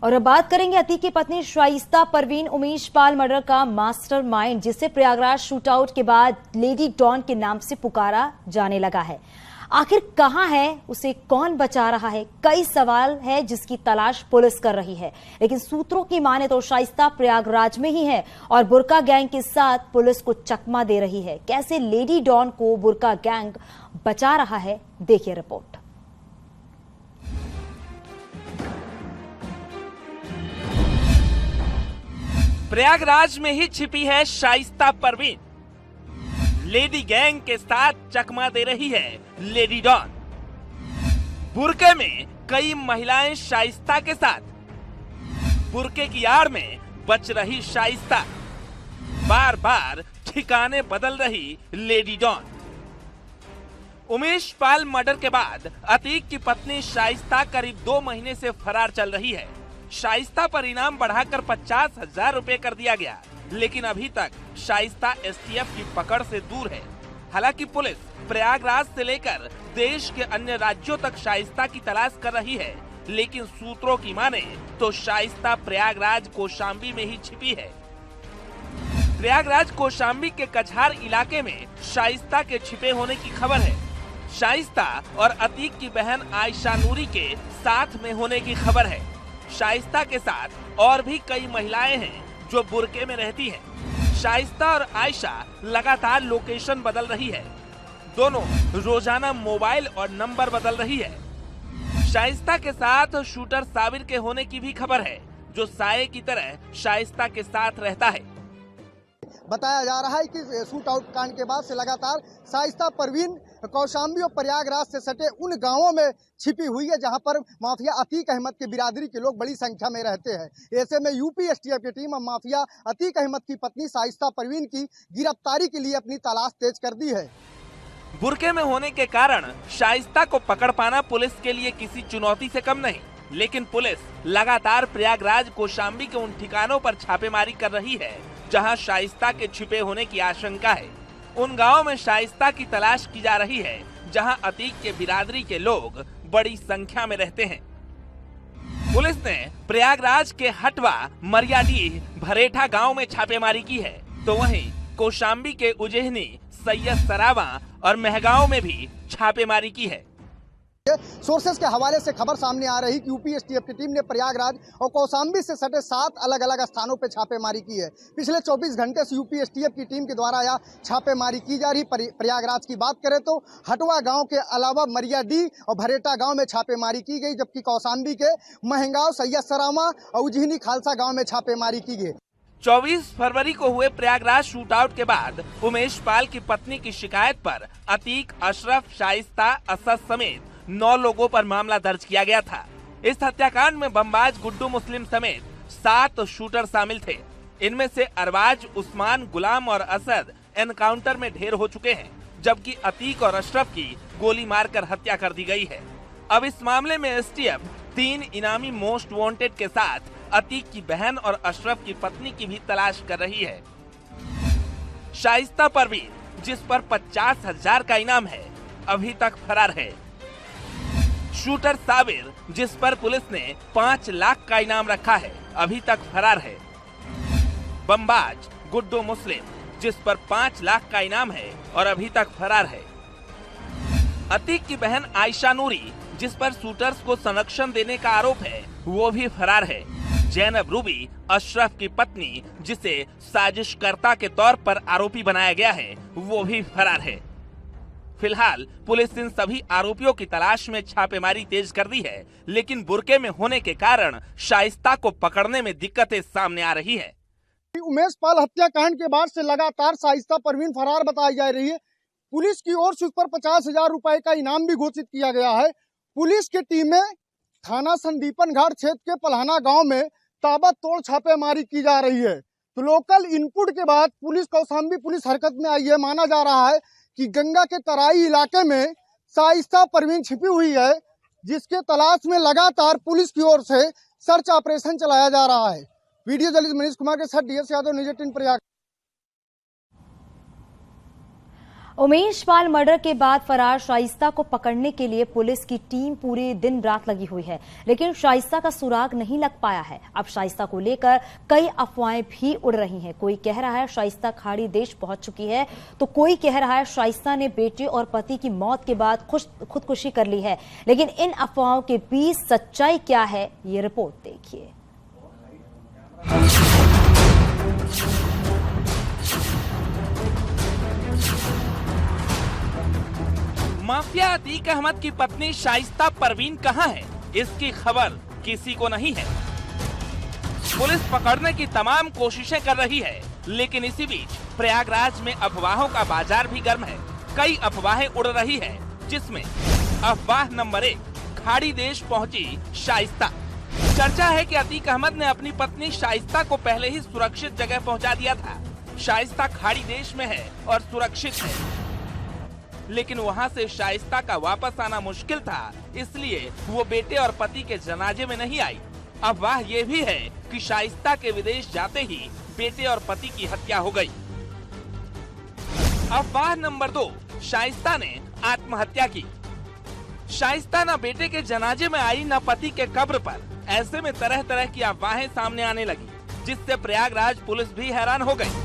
और अब बात करेंगे अतीक की पत्नी शाइस्ता परवीन उमेश पाल मर्डर का मास्टरमाइंड, जिसे प्रयागराज शूटआउट के बाद लेडी डॉन के नाम से पुकारा जाने लगा है। आखिर कहां है, उसे कौन बचा रहा है, कई सवाल है जिसकी तलाश पुलिस कर रही है। लेकिन सूत्रों की माने तो शाइस्ता प्रयागराज में ही है और बुर्का गैंग के साथ पुलिस को चकमा दे रही है। कैसे लेडी डॉन को बुर्का गैंग बचा रहा है, देखिए रिपोर्ट। प्रयागराज में ही छिपी है शाइस्ता परवीन। लेडी गैंग के साथ चकमा दे रही है लेडी डॉन। बुर्के में कई महिलाएं शाइस्ता के साथ, बुर्के की आड़ में बच रही शाइस्ता, बार बार ठिकाने बदल रही lady don. Umesh Pal murder के बाद अतीक की पत्नी शाइस्ता करीब 2 महीने से फरार चल रही है। शाइस्ता पर इनाम बढ़ाकर 50,000 रुपए कर दिया गया, लेकिन अभी तक शाइस्ता एसटीएफ की पकड़ से दूर है। हालांकि पुलिस प्रयागराज से लेकर देश के अन्य राज्यों तक शाइस्ता की तलाश कर रही है, लेकिन सूत्रों की माने तो शाइस्ता प्रयागराज कौशाम्बी में ही छिपी है। प्रयागराज कौशाम्बी के कछार इलाके में शाइस्ता के छिपे होने की खबर है। शाइस्ता और अतीक की बहन आयशा नूरी के साथ में होने की खबर है। शाइस्ता के साथ और भी कई महिलाएं हैं जो बुर्के में रहती हैं। शाइस्ता और आयशा लगातार लोकेशन बदल रही है। दोनों रोजाना मोबाइल और नंबर बदल रही है। शाइस्ता के साथ शूटर साबिर के होने की भी खबर है, जो साये की तरह शाइस्ता के साथ रहता है। बताया जा रहा है कि शूट आउट कांड के बाद से लगातार शाइस्ता परवीन कौशाम्बी और प्रयागराज से सटे उन गांवों में छिपी हुई है जहां पर माफिया अतीक अहमद के बिरादरी के लोग बड़ी संख्या में रहते हैं। ऐसे में यूपी एसटीएफ की टीम अब माफिया अतीक अहमद की पत्नी शाइस्ता परवीन की गिरफ्तारी के लिए अपनी तलाश तेज कर दी है। बुर्के में होने के कारण शाइस्ता को पकड़ पाना पुलिस के लिए किसी चुनौती से कम नहीं, लेकिन पुलिस लगातार प्रयागराज कौशाम्बी के उन ठिकानों पर छापेमारी कर रही है जहां शाइस्ता के छिपे होने की आशंका है। उन गांवों में शाइस्ता की तलाश की जा रही है जहां अतीक के बिरादरी के लोग बड़ी संख्या में रहते हैं। पुलिस ने प्रयागराज के हटवा, मरियाडीह, भरेठा गांव में छापेमारी की है, तो वहीं कौशाम्बी के उजेहनी, सैयद सरावा और महगांव में भी छापेमारी की है। सोर्सेस के हवाले से खबर सामने आ रही कि यूपी एसटीएफ की टीम ने प्रयागराज और कौशाम्बी से सटे 7 अलग अलग स्थानों पर छापेमारी की है। पिछले 24 घंटे से यूपी एसटीएफ की टीम के द्वारा यह छापेमारी की जा रही। प्रयागराज की बात करें तो हटवा गांव के अलावा मरियाडीह और भरेटा गांव में छापेमारी की गई, जबकि कौशाम्बी के महगांव, सैयद सरामा और उजहिनी खालसा गाँव में छापेमारी की गई। 24 फरवरी को हुए प्रयागराज शूटआउट के बाद उमेश पाल की पत्नी की शिकायत पर अतीक, अशरफ, शाइस्ता, असद समेत 9 लोगों पर मामला दर्ज किया गया था। इस हत्याकांड में बमबाज गुड्डू मुस्लिम समेत 7 शूटर शामिल थे। इनमें से अरबाज, उस्मान, गुलाम और असद एनकाउंटर में ढेर हो चुके हैं, जबकि अतीक और अशरफ की गोली मारकर हत्या कर दी गई है। अब इस मामले में एसटीएफ 3 इनामी मोस्ट वांटेड के साथ अतीक की बहन और अशरफ की पत्नी की भी तलाश कर रही है। शाइस्ता परवीन, जिस पर 50,000 का इनाम है, अभी तक फरार है। शूटर साबिर, जिस पर पुलिस ने 5 लाख का इनाम रखा है, अभी तक फरार है। बमबाज गुड्डू मुस्लिम, जिस पर 5 लाख का इनाम है और अभी तक फरार है। अतीक की बहन आयशा नूरी, जिस पर शूटर्स को संरक्षण देने का आरोप है, वो भी फरार है। जैनब रूबी, अशरफ की पत्नी, जिसे साजिशकर्ता के तौर पर आरोपी बनाया गया है, वो भी फरार है। फिलहाल पुलिस इन सभी आरोपियों की तलाश में छापेमारी तेज कर दी है, लेकिन बुर्के में होने के कारण शाइस्ता को पकड़ने में दिक्कतें सामने आ रही है। उमेश पाल हत्याकांड के बाद से लगातार शाइस्ता परवीन फरार बताई जा रही है। पुलिस की ओर से उस पर 50,000 रुपए का इनाम भी घोषित किया गया है। पुलिस की टीमें थाना संदीपन घाट क्षेत्र के पलहाना गांव में ताबड़तोड़ छापेमारी की जा रही है। तो लोकल इनपुट के बाद पुलिस कौशाम्बी पुलिस हरकत में आई है। माना जा रहा है कि गंगा के तराई इलाके में शाइस्ता परवीन छिपी हुई है, जिसके तलाश में लगातार पुलिस की ओर से सर्च ऑपरेशन चलाया जा रहा है। वीडियो जर्नलिस्ट मनीष कुमार के साथ DS Yadav, news 18 Prayag. Umesh Pal murder के बाद फरार शाइस्ता को पकड़ने के लिए पुलिस की टीम पूरे दिन रात लगी हुई है, लेकिन शाइस्ता का सुराग नहीं लग पाया है। अब शाइस्ता को लेकर कई अफवाहें भी उड़ रही हैं। कोई कह रहा है शाइस्ता खाड़ी देश पहुंच चुकी है, तो कोई कह रहा है शाइस्ता ने बेटे और पति की मौत के बाद खुदकुशी कर ली है। लेकिन इन अफवाहों के बीच सच्चाई क्या है, ये रिपोर्ट देखिए। माफिया अतीक अहमद की पत्नी शाइस्ता परवीन कहां है, इसकी खबर किसी को नहीं है। पुलिस पकड़ने की तमाम कोशिशें कर रही है, लेकिन इसी बीच प्रयागराज में अफवाहों का बाजार भी गर्म है। कई अफवाहें उड़ रही है, जिसमें अफवाह नंबर 1, खाड़ी देश पहुंची शाइस्ता। चर्चा है कि अतीक अहमद ने अपनी पत्नी शाइस्ता को पहले ही सुरक्षित जगह पहुंचा दिया था। शाइस्ता खाड़ी देश में है और सुरक्षित है, लेकिन वहां से शाइस्ता का वापस आना मुश्किल था, इसलिए वो बेटे और पति के जनाजे में नहीं आई। अफवाह ये भी है कि शाइस्ता के विदेश जाते ही बेटे और पति की हत्या हो गई। अफवाह नंबर 2, शाइस्ता ने आत्महत्या की। शाइस्ता न बेटे के जनाजे में आई, न पति के कब्र पर। ऐसे में तरह तरह की अफवाहें सामने आने लगी, जिससे प्रयागराज पुलिस भी हैरान हो गई।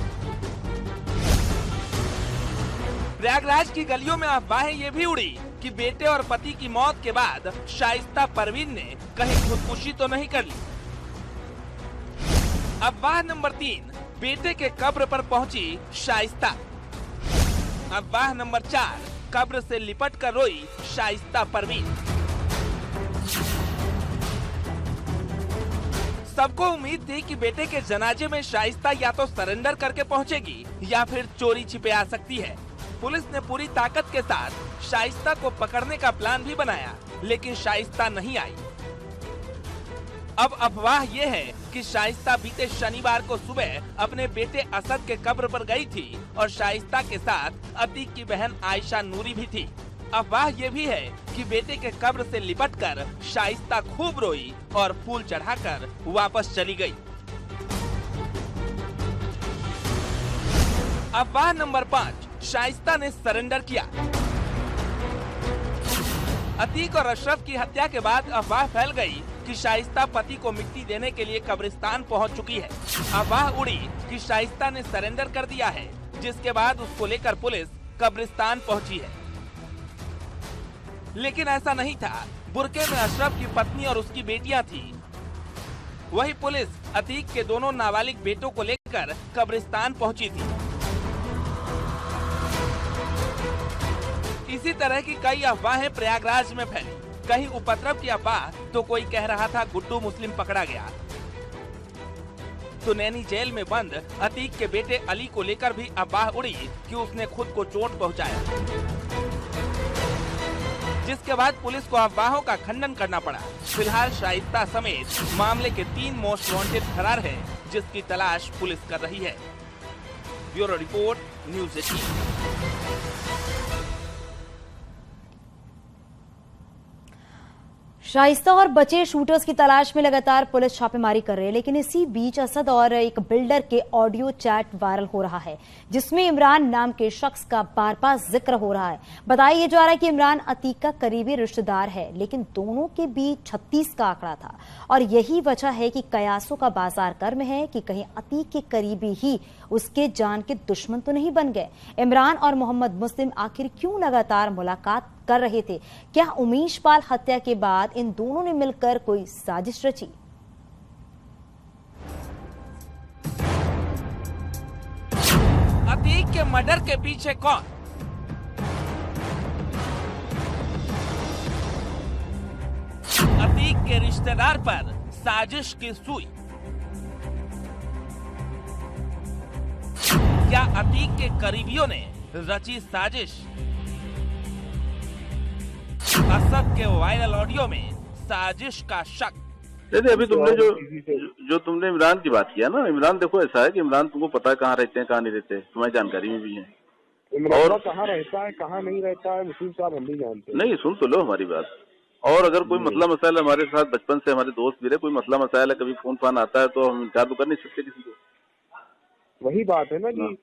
प्रयागराज की गलियों में अफवाहें ये भी उड़ी कि बेटे और पति की मौत के बाद शाइस्ता परवीन ने कहीं खुदकुशी तो नहीं कर ली। अफवाह नंबर 3, बेटे के कब्र पर पहुंची शाइस्ता। अफवाह नंबर 4, कब्र से लिपट कर रोई शाइस्ता परवीन। सबको उम्मीद थी कि बेटे के जनाजे में शाइस्ता या तो सरेंडर करके पहुंचेगी या फिर चोरी छिपे आ सकती है। पुलिस ने पूरी ताकत के साथ शाइस्ता को पकड़ने का प्लान भी बनाया, लेकिन शाइस्ता नहीं आई। अब अफवाह ये है कि शाइस्ता बीते शनिवार को सुबह अपने बेटे असद के कब्र पर गई थी और शाइस्ता के साथ अतीक की बहन आयशा नूरी भी थी। अफवाह ये भी है कि बेटे के कब्र से लिपटकर शाइस्ता खूब रोई और फूल चढ़ाकर वापस चली गई। अफवाह नंबर 5, शाइस्ता ने सरेंडर किया। अतीक और अशरफ की हत्या के बाद अफवाह फैल गई कि शाइस्ता पति को मिट्टी देने के लिए कब्रिस्तान पहुंच चुकी है। अफवाह उड़ी कि शाइस्ता ने सरेंडर कर दिया है, जिसके बाद उसको लेकर पुलिस कब्रिस्तान पहुंची है। लेकिन ऐसा नहीं था। बुरके में अशरफ की पत्नी और उसकी बेटियां थी। वही पुलिस अतीक के दोनों नाबालिग बेटों को लेकर कब्रिस्तान पहुंची थी। इसी तरह की कई अफवाहें प्रयागराज में फैली। कहीं उपद्रव की अफवाह, तो कोई कह रहा था गुड्डू मुस्लिम पकड़ा गया। तो नैनी जेल में बंद अतीक के बेटे अली को लेकर भी अफवाह उड़ी कि उसने खुद को चोट पहुंचाया, जिसके बाद पुलिस को अफवाहों का खंडन करना पड़ा। फिलहाल शाइस्ता समेत मामले के 3 मोस्ट वांटेड फरार हैं, जिसकी तलाश पुलिस कर रही है। Bureau report, news 18। शाइस्ता और बचे शूटर्स की तलाश में लगातार पुलिस छापेमारी कर रही है, लेकिन इसी बीच असद और एक बिल्डर के ऑडियो चैट वायरल हो रहा है, जिसमें इमरान नाम के शख्स का बार बार जिक्र हो रहा है। बताया जा रहा है कि इमरान अतीक का करीबी रिश्तेदार है, लेकिन दोनों के बीच 36 का आंकड़ा था और यही वजह है कि कयासों का बाजार गर्म है कि कहीं अतीक के करीबी ही उसके जान के दुश्मन तो नहीं बन गए। इमरान और मोहम्मद मुस्लिम आखिर क्यों लगातार मुलाकात कर रहे थे? क्या उमेश पाल हत्या के बाद इन दोनों ने मिलकर कोई साजिश रची? अतीक के मर्डर के पीछे कौन? अतीक के रिश्तेदार पर साजिश की सुई। क्या अतीक के करीबियों ने रची साजिश? असद के वायरल ऑडियो में साजिश का शक। नहीं, अभी तुमने जो तुमने इमरान की बात किया ना, इमरान देखो ऐसा है कि इमरान तुमको पता है कहाँ रहते हैं कहाँ नहीं रहते, तुम्हारी जानकारी में भी है। इमरान कहाँ रहता है कहाँ नहीं रहता है मुस्लिम साहब हम नहीं जानते। नहीं, सुन तो लो हमारी बात। और अगर कोई मसला मसाइल हमारे साथ बचपन से हमारे दोस्त भी रहे, कोई मसला मसाइल है, कभी फोन फान आता है तो हम इनकार तो कर नहीं सकते किसी को। वही बात है ना कि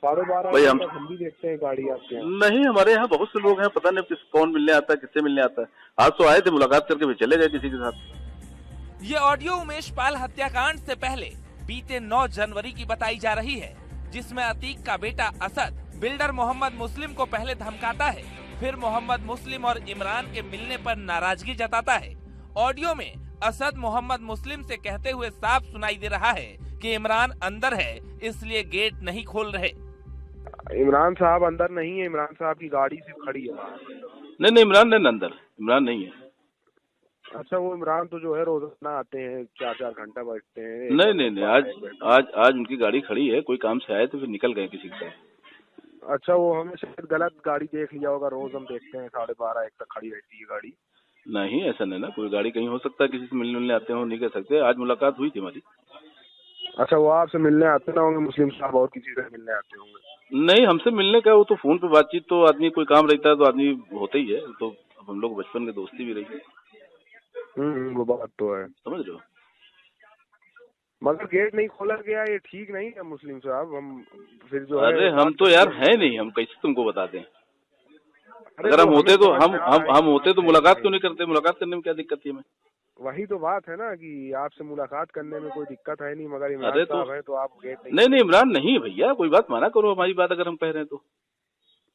12:30 भाई तक हम भी देखते हैं गाड़ी आपके यहाँ। नहीं, हमारे यहाँ बहुत से लोग हैं, पता नहीं कौन मिलने आता है, किससे मिलने आता है। आज तो आए थे, मुलाकात करके भी चले गए किसी के साथ। ये ऑडियो उमेश पाल हत्याकांड से पहले बीते 9 जनवरी की बताई जा रही है, जिसमें अतीक का बेटा असद बिल्डर मोहम्मद मुस्लिम को पहले धमकाता है, फिर मोहम्मद मुस्लिम और इमरान के मिलने पर नाराजगी जताता है। ऑडियो में असद मोहम्मद मुस्लिम से कहते हुए साफ सुनाई दे रहा है कि इमरान अंदर है, इसलिए गेट नहीं खोल रहे। इमरान साहब अंदर नहीं है, इमरान साहब की गाड़ी सिर्फ खड़ी है। नहीं, इमरान नहीं अंदर, इमरान नहीं है। अच्छा, वो इमरान तो जो है रोजाना आते हैं, 4-4 घंटा बैठते हैं। नहीं, आज उनकी गाड़ी खड़ी है, कोई काम से आए तो फिर निकल गए किसी के साथ। अच्छा, वो हमें शायद गलत गाड़ी देख लिया होगा, रोज हम देखते हैं 12:30-1 तक खड़ी रहती है गाड़ी। नहीं, ऐसा नहीं ना, कोई गाड़ी कहीं हो सकता है, किसी से मिलने आते हो, नहीं कह सकते। आज मुलाकात हुई थी हमारी। अच्छा, वो आपसे मिलने आते ना होंगे, मुस्लिम साहब और किसी से मिलने आते होंगे? नहीं, हमसे मिलने का वो तो फोन पे बातचीत, तो आदमी कोई काम रहता है तो आदमी होता ही है, तो हम लोग बचपन के दोस्ती भी रही है। वो बात तो है, समझ रहे हो। मगर गेट नहीं खोला गया, ये ठीक नहीं है मुस्लिम साहब। हम फिर जो है, अरे हम तो यार है नहीं, हम कैसे तुमको बता दें। अगर हम होते तो हम होते तो मुलाकात क्यों नहीं करते? मुलाकात करने में क्या दिक्कत है? हमें वही तो बात है ना कि आपसे मुलाकात करने में कोई दिक्कत है नहीं, मगर इमरान साहब है तो आप गेट नहीं, इमरान नहीं है भैया, कोई बात माना करो हमारी बात। अगर हम कह रहे हैं तो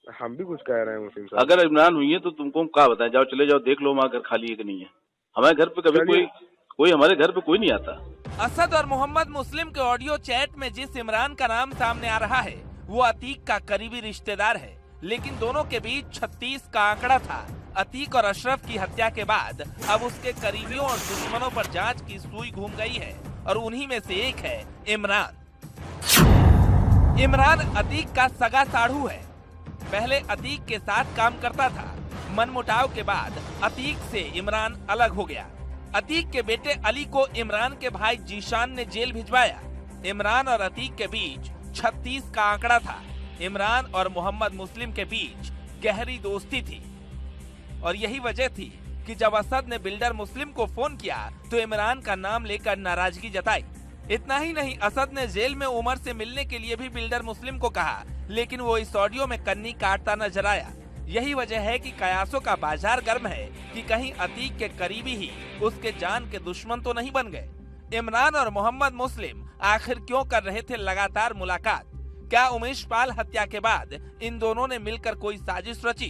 हम भी कुछ कह रहे हैं मुस्लिम साहब। अगर इमरान हुई है तो तुमको हम क्या बताएं? जाओ, चले जाओ, देख लो वहाँ घर खाली है कि नहीं है। हमारे घर पे कभी कोई हमारे घर पे कोई नहीं आता। असद और मोहम्मद मुस्लिम के ऑडियो चैट में जिस इमरान का नाम सामने आ रहा है, वो अतीक का करीबी रिश्तेदार है, लेकिन दोनों के बीच 36 का आंकड़ा था। अतीक और अशरफ की हत्या के बाद अब उसके करीबियों और दुश्मनों पर जांच की सुई घूम गई है, और उन्हीं में से एक है इमरान। इमरान अतीक का सगा साढ़ू है। पहले अतीक के साथ काम करता था। मनमुटाव के बाद अतीक से इमरान अलग हो गया। अतीक के बेटे अली को इमरान के भाई जीशान ने जेल भिजवाया। इमरान और अतीक के बीच 36 का आंकड़ा था। इमरान और मोहम्मद मुस्लिम के बीच गहरी दोस्ती थी, और यही वजह थी कि जब असद ने बिल्डर मुस्लिम को फोन किया तो इमरान का नाम लेकर नाराजगी जताई। इतना ही नहीं, असद ने जेल में उमर से मिलने के लिए भी बिल्डर मुस्लिम को कहा, लेकिन वो इस ऑडियो में कन्नी काटता नजर आया। यही वजह है कि कयासों का बाजार गर्म है कि कहीं अतीक के करीबी ही उसके जान के दुश्मन तो नहीं बन गए। इमरान और मोहम्मद मुस्लिम आखिर क्यों कर रहे थे लगातार मुलाकात? क्या उमेश पाल हत्या के बाद इन दोनों ने मिलकर कोई साजिश रची?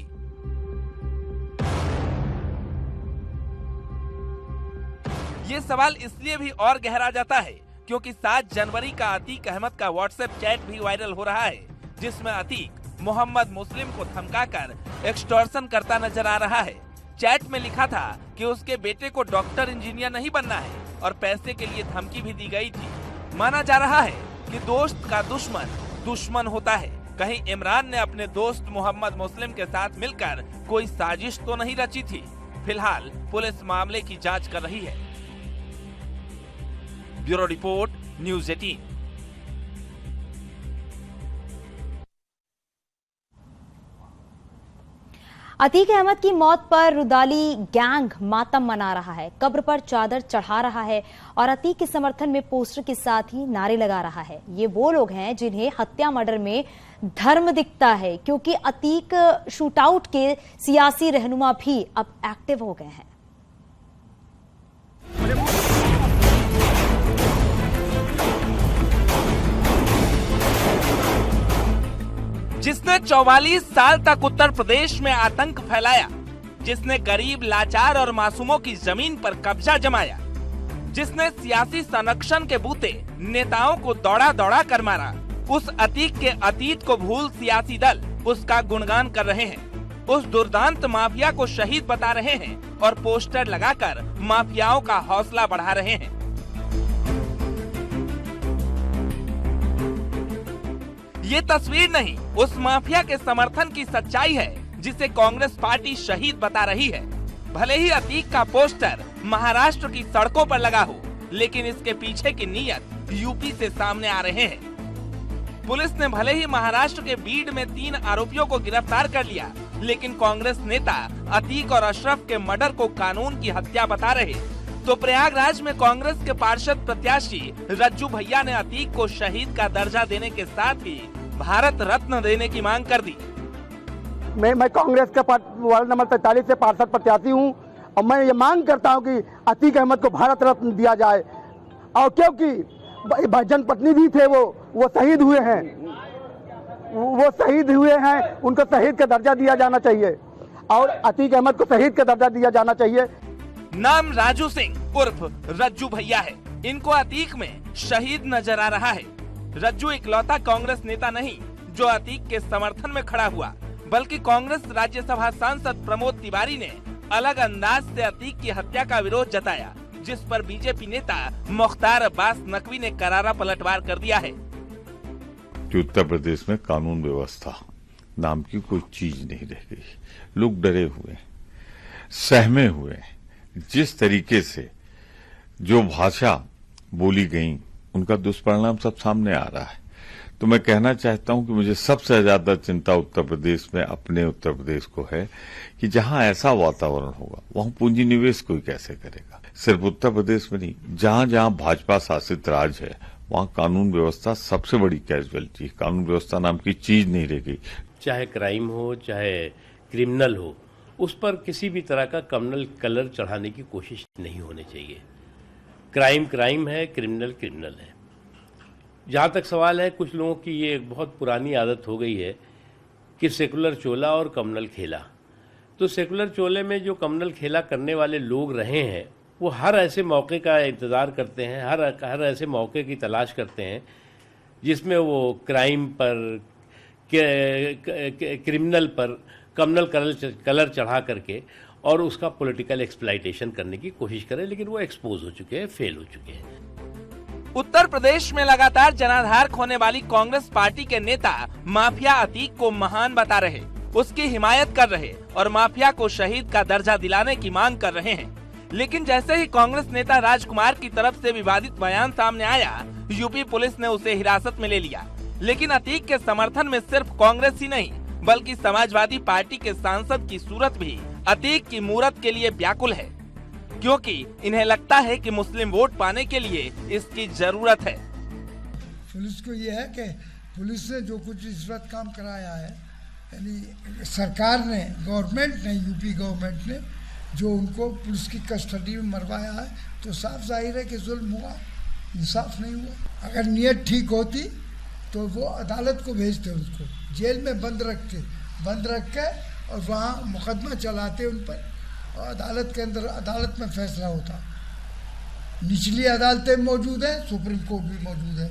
ये सवाल इसलिए भी और गहरा जाता है क्योंकि 7 जनवरी का अतीक अहमद का व्हाट्सएप चैट भी वायरल हो रहा है, जिसमें अतीक मोहम्मद मुस्लिम को धमकाकर एक्सटॉर्शन करता नजर आ रहा है। चैट में लिखा था कि उसके बेटे को डॉक्टर इंजीनियर नहीं बनना है, और पैसे के लिए धमकी भी दी गई थी। माना जा रहा है कि दोस्त का दुश्मन दुश्मन होता है। कहीं इमरान ने अपने दोस्त मोहम्मद मुस्लिम के साथ मिलकर कोई साजिश तो नहीं रची थी? फिलहाल पुलिस मामले की जांच कर रही है। Bureau report, news 18। Atiq Ahmed की मौत पर रुदाली गैंग मातम मना रहा है, कब्र पर चादर चढ़ा रहा है और अतीक के समर्थन में पोस्टर के साथ ही नारे लगा रहा है। ये वो लोग हैं जिन्हें हत्या मर्डर में धर्म दिखता है, क्योंकि अतीक शूटआउट के सियासी रहनुमा भी अब एक्टिव हो गए हैं। जिसने 44 साल तक उत्तर प्रदेश में आतंक फैलाया, जिसने गरीब, लाचार और मासूमों की जमीन पर कब्जा जमाया, जिसने सियासी संरक्षण के बूते नेताओं को दौड़ा दौड़ा कर मारा, उस अतीक के अतीत को भूल सियासी दल उसका गुणगान कर रहे हैं। उस दुर्दांत माफिया को शहीद बता रहे हैं और पोस्टर लगाकर माफियाओं का हौसला बढ़ा रहे हैं। ये तस्वीर नहीं, उस माफिया के समर्थन की सच्चाई है जिसे कांग्रेस पार्टी शहीद बता रही है। भले ही अतीक का पोस्टर महाराष्ट्र की सड़कों पर लगा हो, लेकिन इसके पीछे की नीयत यूपी से सामने आ रहे हैं। पुलिस ने भले ही महाराष्ट्र के बीड में 3 आरोपियों को गिरफ्तार कर लिया, लेकिन कांग्रेस नेता अतीक और अशरफ के मर्डर को कानून की हत्या बता रहे। तो प्रयागराज में कांग्रेस के पार्षद प्रत्याशी रज्जू भैया ने अतीक को शहीद का दर्जा देने के साथ ही भारत रत्न देने की मांग कर दी। मैं कांग्रेस का वार्ड नंबर 43 से पार्षद प्रत्याशी हूं और मैं ये मांग करता हूं कि अतीक अहमद को भारत रत्न दिया जाए। और क्योंकि जनपत्नी भी थे, वो शहीद हुए हैं, उनको शहीद का दर्जा दिया जाना चाहिए और अतीक अहमद को शहीद का दर्जा दिया जाना चाहिए। नाम राजू सिंह उर्फ रज्जू भैया है। इनको अतीक में शहीद नजर आ रहा है। रज्जू इकलौता कांग्रेस नेता नहीं जो अतीक के समर्थन में खड़ा हुआ, बल्कि कांग्रेस राज्यसभा सांसद प्रमोद तिवारी ने अलग अंदाज से अतीक की हत्या का विरोध जताया, जिस पर बीजेपी नेता मुख्तार अब्बास नकवी ने करारा पलटवार कर दिया है कि उत्तर प्रदेश में कानून व्यवस्था नाम की कोई चीज नहीं रह गई। लोग डरे हुए, सहमे हुए। जिस तरीके से जो भाषा बोली गई, उनका दुष्परिणाम सब सामने आ रहा है। तो मैं कहना चाहता हूं कि मुझे सबसे ज्यादा चिंता उत्तर प्रदेश में, अपने उत्तर प्रदेश को है कि जहां ऐसा वातावरण होगा वहां पूंजी निवेश कोई कैसे करेगा। सिर्फ उत्तर प्रदेश में नहीं, जहां जहां भाजपा शासित राज है वहां कानून व्यवस्था सबसे बड़ी कैजुअलिटी। कानून व्यवस्था नाम की चीज नहीं रह गई। चाहे क्राइम हो चाहे क्रिमिनल हो, उस पर किसी भी तरह का कम्युनल कलर चढ़ाने की कोशिश नहीं होनी चाहिए। क्राइम क्राइम है, क्रिमिनल क्रिमिनल है। जहाँ तक सवाल है, कुछ लोगों की ये एक बहुत पुरानी आदत हो गई है कि सेकुलर चोला और कम्युनल खेला। तो सेकुलर चोले में जो कम्युनल खेला करने वाले लोग रहे हैं, वो हर ऐसे मौके का इंतज़ार करते हैं, हर ऐसे मौके की तलाश करते हैं जिसमें वो क्राइम पर, क्रिमिनल पर कम्युनल कलर चढ़ा करके और उसका पॉलिटिकल एक्सप्लॉइटेशन करने की कोशिश करें, लेकिन वो एक्सपोज हो चुके हैं, फेल हो चुके हैं। उत्तर प्रदेश में लगातार जनाधार खोने वाली कांग्रेस पार्टी के नेता माफिया अतीक को महान बता रहे, उसकी हिमायत कर रहे और माफिया को शहीद का दर्जा दिलाने की मांग कर रहे हैं। लेकिन जैसे ही कांग्रेस नेता राजकुमार की तरफ से विवादित बयान सामने आया, यूपी पुलिस ने उसे हिरासत में ले लिया। लेकिन अतीक के समर्थन में सिर्फ कांग्रेस ही नहीं, बल्कि समाजवादी पार्टी के सांसद की सूरत भी अतीक की मूरत के लिए व्याकुल है, क्योंकि इन्हें लगता है कि मुस्लिम वोट पाने के लिए इसकी जरूरत है। पुलिस को ये है कि पुलिस ने जो कुछ इस वक्त काम कराया है, यानी सरकार ने, गवर्नमेंट ने, यूपी गवर्नमेंट ने जो उनको पुलिस की कस्टडी में मरवाया है, तो साफ जाहिर है कि जुल्म हुआ, इंसाफ नहीं हुआ। अगर नीयत ठीक होती तो वो अदालत को भेजते, उसको जेल में बंद रख के और वहाँ मुकदमा चलाते उन पर, और अदालत के अंदर, अदालत में फैसला होता। निचली अदालतें मौजूद हैं, सुप्रीम कोर्ट भी मौजूद है।